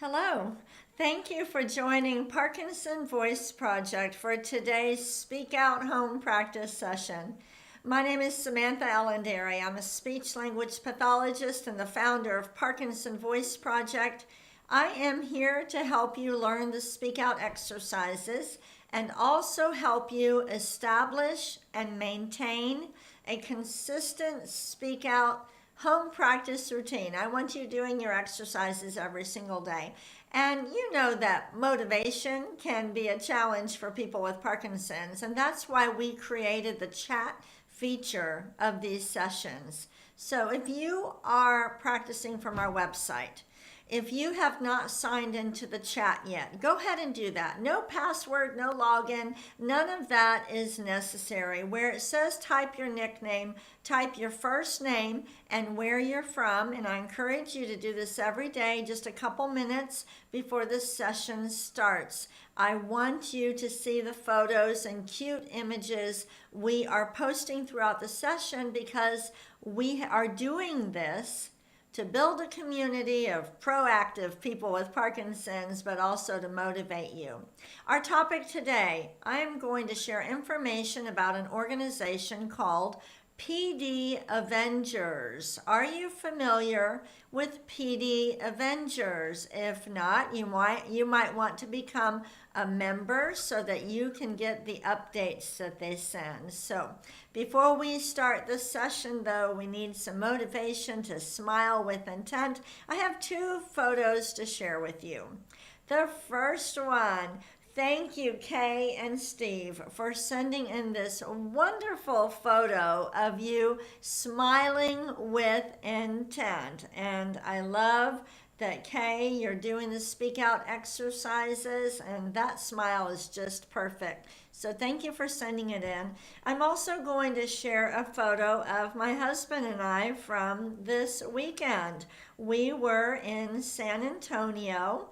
Hello. Thank you for joining Parkinson Voice Project for today's Speak Out Home Practice session. My name is Samantha. I'm a speech language pathologist and the founder of Parkinson Voice Project. I am here to help you learn the Speak Out exercises and also help you establish and maintain a consistent Speak Out home practice routine. I want you doing your exercises every single day. And you know that motivation can be a challenge for people with Parkinson's, and that's why we created the chat feature of these sessions. So if you are practicing from our website, if you have not signed into the chat yet, go ahead and do that. No password, no login, none of that is necessary. Where it says type your nickname, type your first name and where you're from. And I encourage you to do this every day, just a couple minutes before the session starts. I want you to see the photos and cute images we are posting throughout the session because we are doing this to build a community of proactive people with Parkinson's, but also to motivate you. Our topic today, I am going to share information about an organization called PD Avengers. Are you familiar with PD Avengers? If not, you might want to become a member so that you can get the updates that they send. So before we start the session though, we need some motivation to smile with intent. I have two photos to share with you. The first one, thank you, Kay and Steve, for sending in this wonderful photo of you smiling with intent. And I love that, Kay, you're doing the speak out exercises, and that smile is just perfect. So thank you for sending it in. I'm also going to share a photo of my husband and I from this weekend. We were in San Antonio.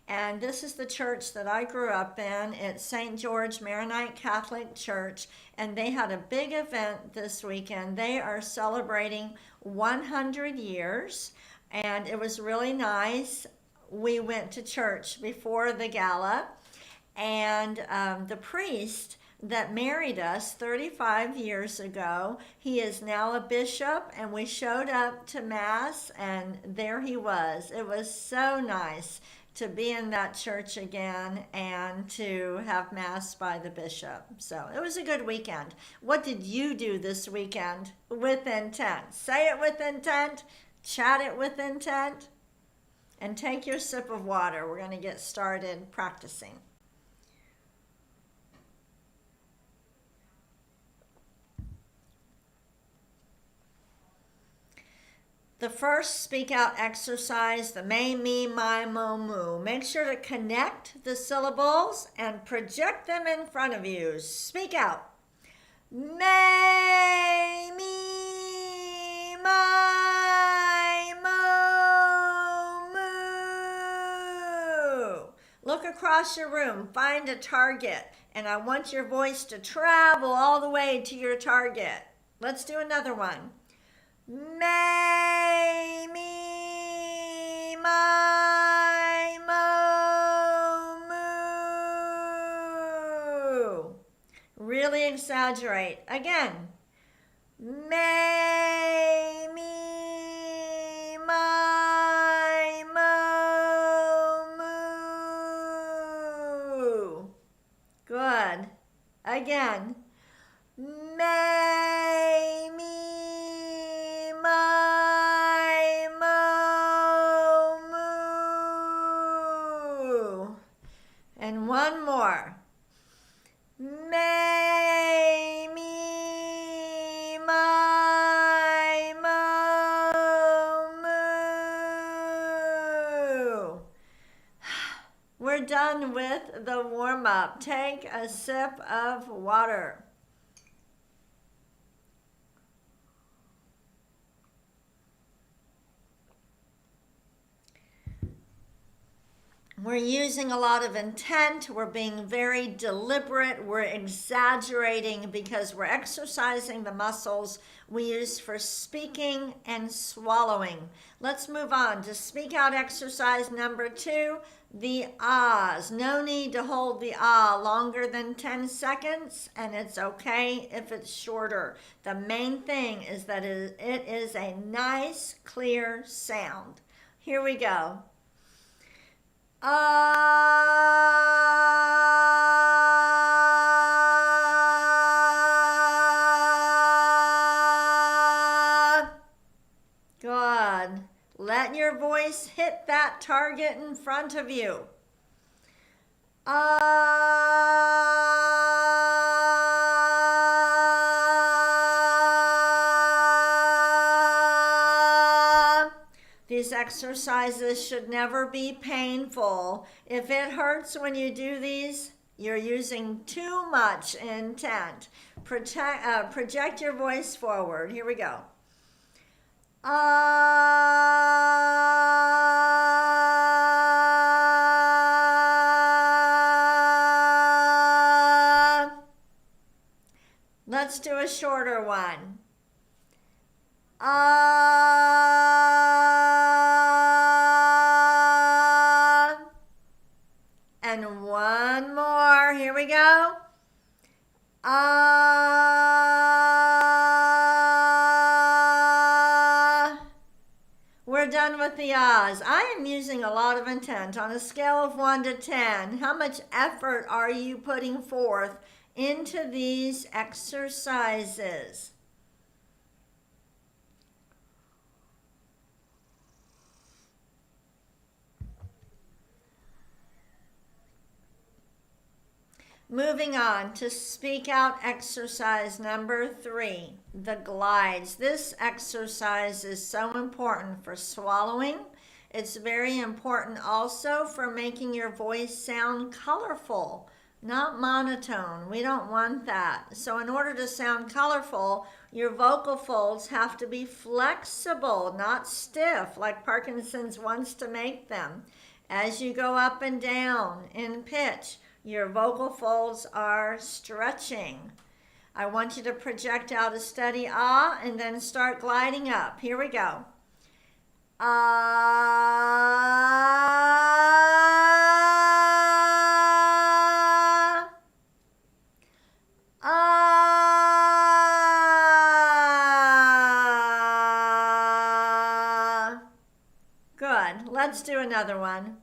And this is the church that I grew up in. It's St. George Maronite Catholic Church, and they had a big event this weekend. They are celebrating 100 years, and it was really nice. We went to church before the gala, and the priest that married us 35 years ago, he is now a bishop, and we showed up to Mass, and there he was. It was so nice to be in that church again and to have Mass by the bishop. So it was a good weekend. What did you do this weekend with intent? Say it with intent, chat it with intent, and take your sip of water. We're going to get started practicing. The first speak out exercise, the may, me, my, mo, moo. Make sure to connect the syllables and project them in front of you. Speak out. May, me, my, mo, moo. Look across your room, find a target, and I want your voice to travel all the way to your target. Let's do another one. May, me, my, mo, moo. Really exaggerate. Again. May, me, my, mo, moo. Good. Again. May, me, my, mo, moo. And one more. May, me, my, mo, moo. We're done with the warm-up. Take a sip of water. We're using a lot of intent. We're being very deliberate. We're exaggerating because we're exercising the muscles we use for speaking and swallowing. Let's move on to speak out exercise number 2, the ahs. No need to hold the ah longer than 10 seconds, and it's okay if it's shorter. The main thing is that it is a nice, clear sound. Here we go. Good. Let your voice hit that target in front of you. These exercises should never be painful. If it hurts when you do these, you're using too much intent. Project your voice forward. Here we go. Let's do a shorter one. And one more. Here we go. We're done with the ahs. I am using a lot of intent. On a scale of 1 to 10, how much effort are you putting forth into these exercises? Moving on to speak out exercise number 3, the glides. This exercise is so important for swallowing. It's very important also for making your voice sound colorful, not monotone. We don't want that. So in order to sound colorful, your vocal folds have to be flexible, not stiff like Parkinson's wants to make them. As you go up and down in pitch, your vocal folds are stretching. I want you to project out a steady ah and then start gliding up. Here we go. Ah. Ah. Good. Let's do another one.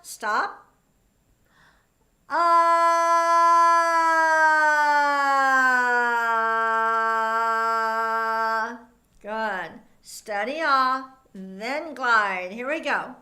Stop. Good. Steady ah, then glide. Here we go.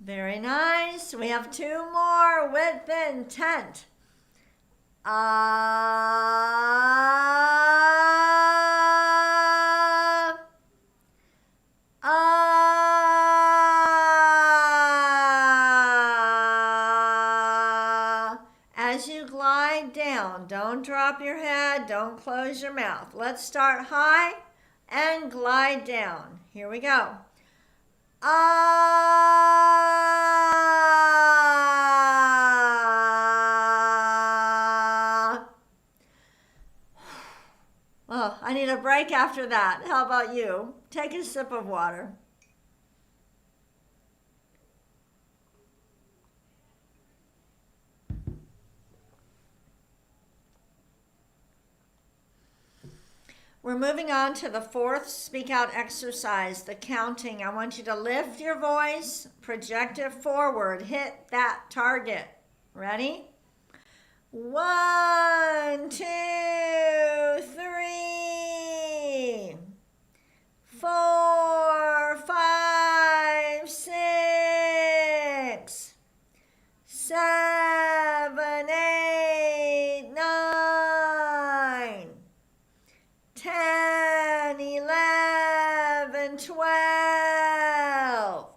Very nice. We have 2 more with intent. As you glide down, don't drop your head, don't close your mouth. Let's start high and glide down. Here we go. Oh, I need a break after that. How about you? Take a sip of water. We're moving on to the 4th speak out exercise, the counting. I want you to lift your voice, project it forward, hit that target. Ready? 1, 2, 3, 4, 5, 6, 7, 8, 9, 10. 11, 12.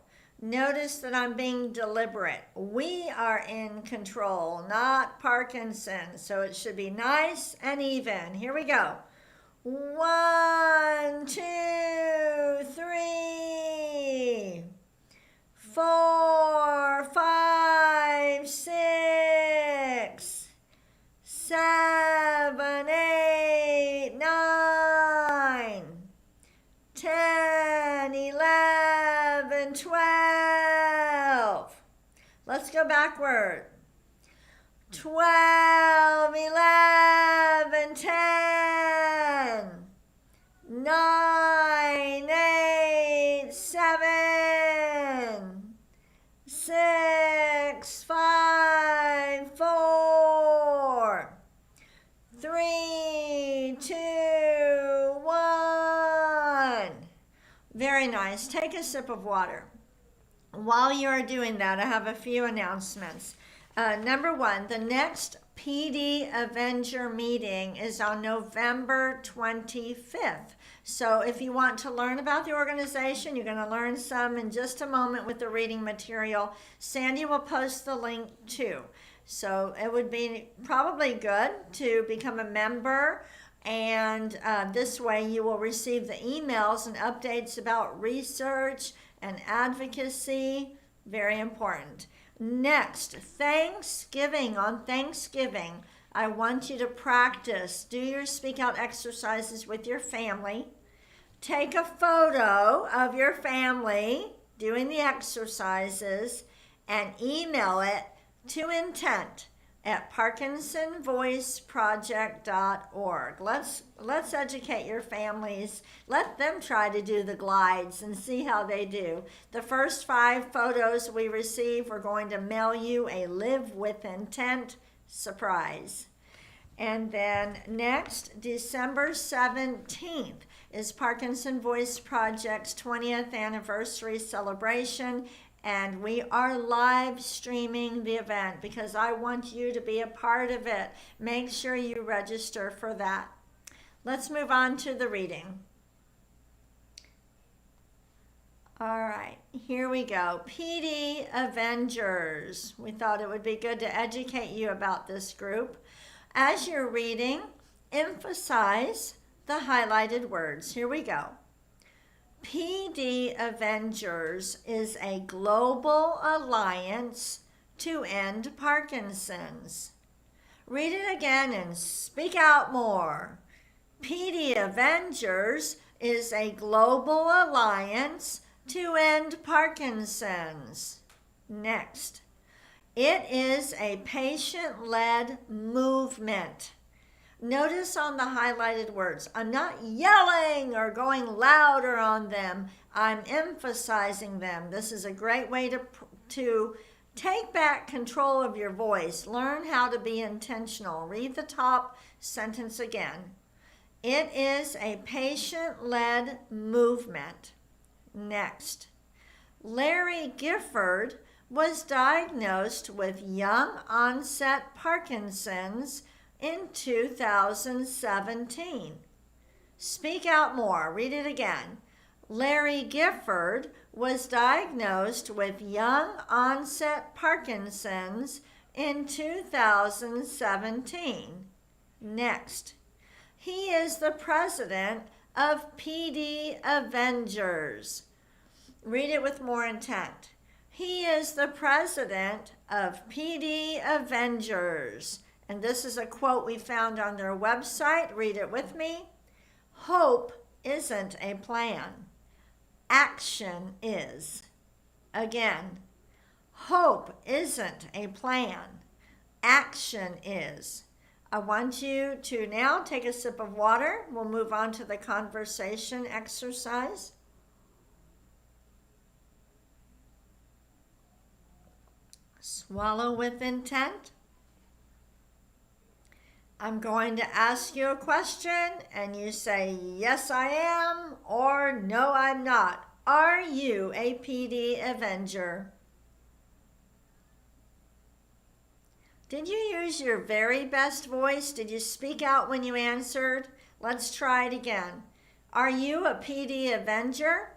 Notice that I'm being deliberate. We are in control, not Parkinson. So it should be nice and even. Here we go. 1, 2, 3, 4, 5, 6, 7, 8, 9, 10, 11, 12. Let's go backward. 12, 11, 10, 9, 8, 7, 6, 5, 4, 3, 2, 1. Very nice. Take a sip of water. While you are doing that, I have a few announcements. Number one, the next PD Avenger meeting is on November 25th. So if you want to learn about the organization, you're going to learn some in just a moment with the reading material. Sandy will post the link too. So it would be probably good to become a member, and this way you will receive the emails and updates about research and advocacy. Very important. Next, Thanksgiving. On Thanksgiving, I want you to practice. Do your speak out exercises with your family. Take a photo of your family doing the exercises and email it to intent@parkinsonvoiceproject.org. Let's educate your families. Let them try to do the glides and see how they do. The first 5 photos we receive, we're going to mail you a Live with Intent surprise. And then next, December 17th is Parkinson Voice Project's 20th anniversary celebration. And we are live streaming the event because I want you to be a part of it. Make sure you register for that. Let's move on to the reading. All right, here we go. PD Avengers. We thought it would be good to educate you about this group. As you're reading, emphasize the highlighted words. Here we go. PD Avengers is a global alliance to end Parkinson's. Read it again and speak out more. PD Avengers is a global alliance to end Parkinson's. Next, it is a patient-led movement. Notice on the highlighted words, I'm not yelling or going louder on them. I'm emphasizing them. This is a great way to take back control of your voice. Learn how to be intentional. Read the top sentence again. It is a patient-led movement. Next, Larry Gifford was diagnosed with young onset Parkinson's in 2017. Speak out more. Read it again. Larry Gifford was diagnosed with young onset Parkinson's in 2017. Next, he is the president of PD Avengers. Read it with more intent. He is the president of PD Avengers. And this is a quote we found on their website. Read it with me. Hope isn't a plan. Action is. Again, hope isn't a plan. Action is. I want you to now take a sip of water. We'll move on to the conversation exercise. Swallow with intent. I'm going to ask you a question and you say, yes, I am, or no, I'm not. Are you a PD Avenger? Did you use your very best voice? Did you speak out when you answered? Let's try it again. Are you a PD Avenger?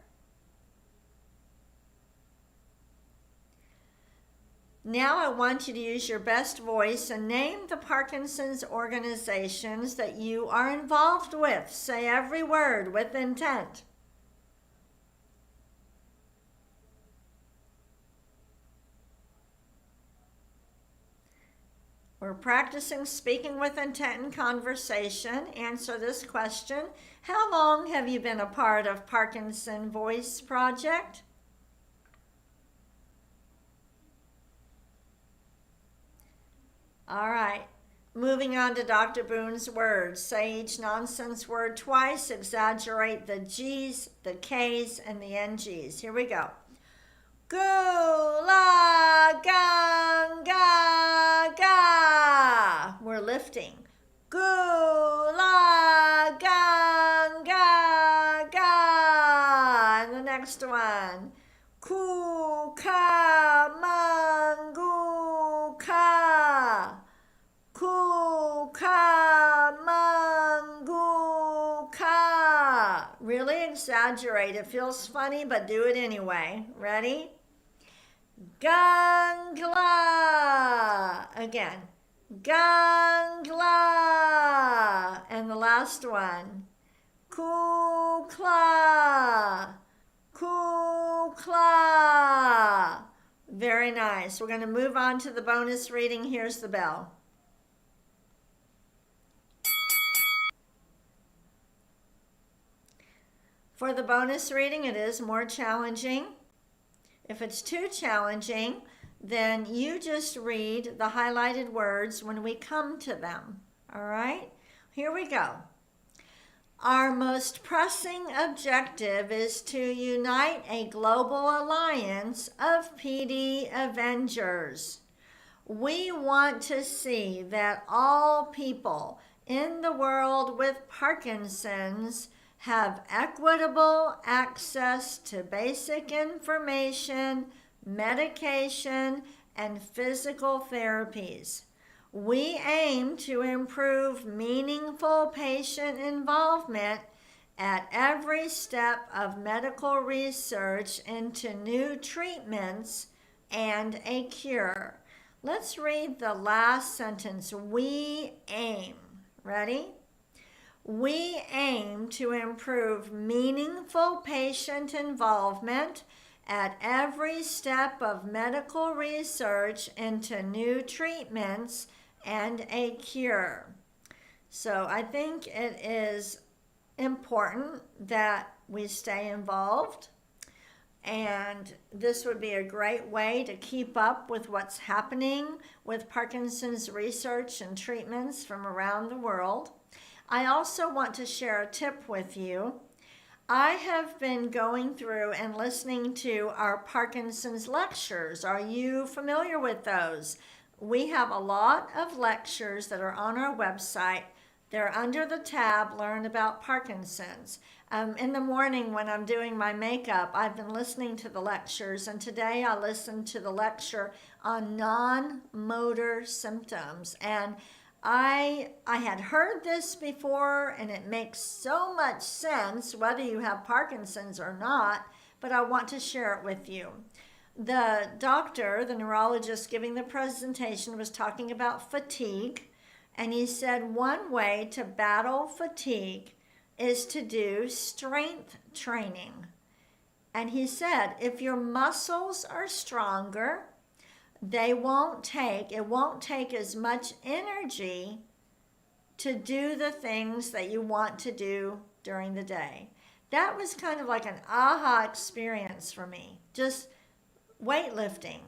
Now I want you to use your best voice and name the Parkinson's organizations that you are involved with. Say every word with intent. We're practicing speaking with intent in conversation. Answer this question. How long have you been a part of Parkinson Voice Project? All right. Moving on to Dr. Boone's words. Say each nonsense word twice. Exaggerate the G's, the K's, and the NG's. Here we go. Gula ganga ga. We're lifting. Gula ganga ga. And the next one. Kuka mangu ka. Kuka mangu ka. Really exaggerate. It feels funny, but do it anyway. Ready? Gangla. Again. Gangla. And the last one. Kukla. Kukla. Very nice. We're going to move on to the bonus reading. Here's the bell. For the bonus reading, it is more challenging. If it's too challenging, then you just read the highlighted words when we come to them. All right? Here we go. Our most pressing objective is to unite a global alliance of PD Avengers. We want to see that all people in the world with Parkinson's have equitable access to basic information, medication, and physical therapies. We aim to improve meaningful patient involvement at every step of medical research into new treatments and a cure. Let's read the last sentence. We aim. Ready? We aim to improve meaningful patient involvement at every step of medical research into new treatments and a cure. So I think it is important that we stay involved, and this would be a great way to keep up with what's happening with Parkinson's research and treatments from around the world. I also want to share a tip with you. I have been going through and listening to our Parkinson's lectures. Are you familiar with those? We have a lot of lectures that are on our website. They're under the tab Learn About Parkinson's. In the morning when I'm doing my makeup, I've been listening to the lectures, and today I listened to the lecture on non-motor symptoms. And I had heard this before, and it makes so much sense whether you have Parkinson's or not, but I want to share it with you. The doctor, the neurologist giving the presentation, was talking about fatigue, and he said one way to battle fatigue is to do strength training. And he said if your muscles are stronger, it won't take as much energy to do the things that you want to do during the day. That was kind of like an aha experience for me. Just weightlifting.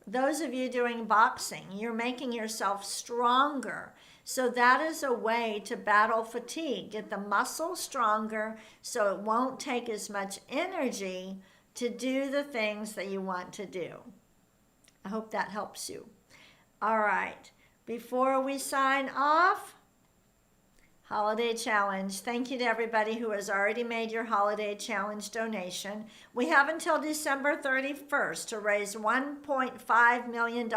Those of you doing boxing, you're making yourself stronger. So that is a way to battle fatigue. Get the muscles stronger so it won't take as much energy to do the things that you want to do. I hope that helps you. All right. Before we sign off, Holiday Challenge. Thank you to everybody who has already made your Holiday Challenge donation. We have until December 31st to raise $1.5 million.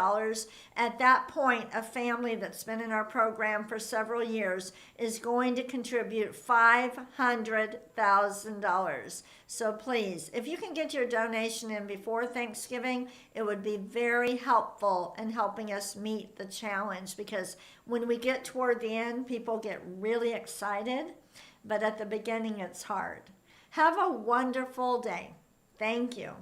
At that point, a family that's been in our program for several years is going to contribute $500,000. So please, if you can get your donation in before Thanksgiving, it would be very helpful in helping us meet the challenge, because when we get toward the end, people get really excited, but at the beginning it's hard. Have a wonderful day. Thank you.